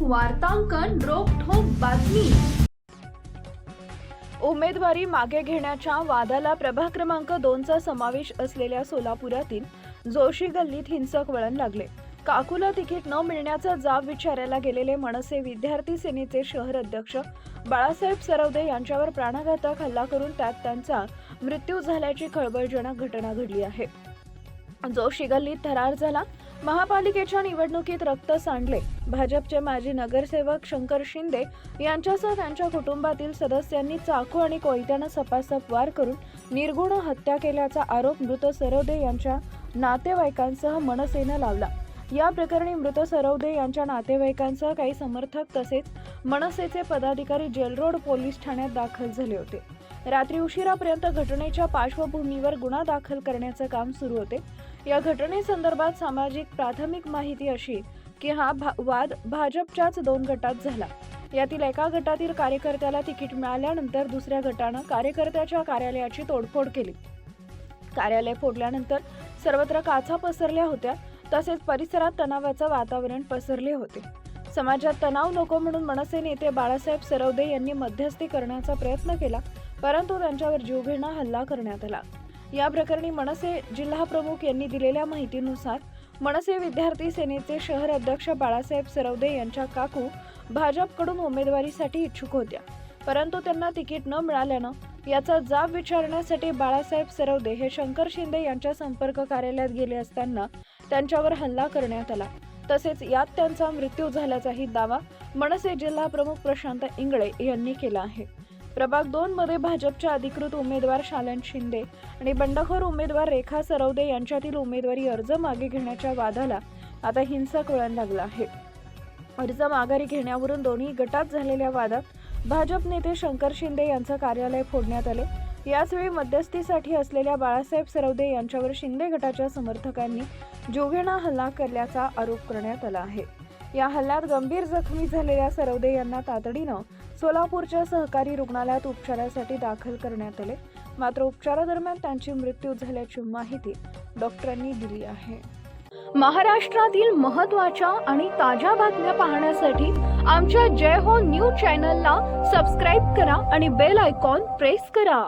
वार्तांकन रोखठोक बातमी। उमेदवारी मागे घेण्याच्या वादाला प्रभाग क्रमांक 2चा समावेश असलेल्या सोलापुरातील जोशी गल्लीत हिंसक वळण लागले। काकूला तिकीट न मिळण्याचा जाब विचारायला गेलेले मनसे विद्यार्थी सेनेचे शहर अध्यक्ष बाळासाहेब सरवदे यांच्यावर प्राणघातक हल्ला करून त्यात त्यांचा मृत्यू झाल्याची खळबळजनक घटना घडली आहे। जोशी गल्लीत थरार झाला। महापालिकेच्या निवडणुकीत रक्त सांडले। भाजपचे माजी नगरसेवक शंकर शिंदे यांच्यासह त्यांच्या कुटुंबातील सदस्यांनी चाकू आणि कोयत्याने सपासप वार करून निर्गुण हत्या केल्याचा आरोप मृत सरवदे यांच्या नातेवाईकांसह मनसेनं लावला। या प्रकरणी मृत सरवदे यांच्या नातेवाईकांसह काही समर्थक तसेच मनसेचे पदाधिकारी जेल रोड पोलीस ठाण्यात दाखल झाले होते। रात्री उशिरापर्यंत घटनेच्या पार्श्वभूमीवर गुन्हा दाखल करण्याचे काम सुरू होते। या घटनेसंदर्भात सामाजिक प्राथमिक माहिती अशी की हा वाद भाजपच्याच 2 गटात झाला। यातील एका गटातील कार्यकर्त्याला तिकीट मिळाल्यानंतर दुसऱ्या गटाने कार्यकर्त्याच्या कार्यालयाची तोडफोड केली। कार्यालय फोडल्यानंतर सर्वत्र काचा पसरल्या होत्या तसेच परिसरात तणावाचे वातावरण पसरले होते। समाजात तणाव नको म्हणून मनसे नेते बाळासाहेब सरवदे यांनी मध्यस्थी करण्याचा प्रयत्न केला, परंतु त्यांच्यावर जीवघेणा हल्ला करण्यात आला। या प्रकरणी मनसे जिल्हा प्रमुख यांनी दिलेल्या माहितीनुसार मनसे विद्यार्थी सेनेचे शहर अध्यक्ष बाळासाहेब सरवदे यांच्या काकू भाजपकडून उमेदवारीसाठी इच्छुक होत्या, परंतु त्यांना तिकीट न मिळाल्यानं याचा जाब विचारण्यासाठी बाळासाहेब सरवदे हे शंकर शिंदे यांच्या संपर्क कार्यालयात गेले असताना त्यांच्यावर हल्ला करण्यात आला। तसेच यात त्यांचा मृत्यू झाल्याचाही दावा मनसे जिल्हा प्रमुख प्रशांत इंगळे यांनी केला आहे। प्रभाग 2 मध्ये भाजपच्या अधिकृत उमेदवार शालन शिंदे आणि बंडखोर उमेदवार रेखा सरवदे यांच्यातील उमेदवारी अर्ज मागे घेण्याच्या वादाला आता हिंसक वळण लागलं आहे। अर्ज माघारी घेण्यावरून दोन्ही गटात झालेल्या वादात भाजप नेते शंकर शिंदे यांचं कार्यालय फोडण्यात आले। याचवेळी मध्यस्थीसाठी असलेल्या बाळासाहेब सरवदे यांच्यावर शिंदे गटाच्या समर्थकांनी जीवघेणा हल्ला केल्याचा आरोप करण्यात आला आहे। या हल्ल्यात गंभीर जखमी झालेल्या सरवदे यांना तातडीनं सोलापूरच्या सहकारी रुग्णालयात उपचारासाठी दाखल करण्यात आले, मात्र उपचारादरम्यान त्यांची मृत्यू झाल्याची माहिती डॉक्टरांनी दिली आहे। महाराष्ट्रातील महत्त्वाच्या आणि ताज्या बातम्या पाहण्यासाठी आमच्या जय हो न्यूज चॅनलला सबस्क्राइब करा आणि बेल आयकॉन प्रेस करा।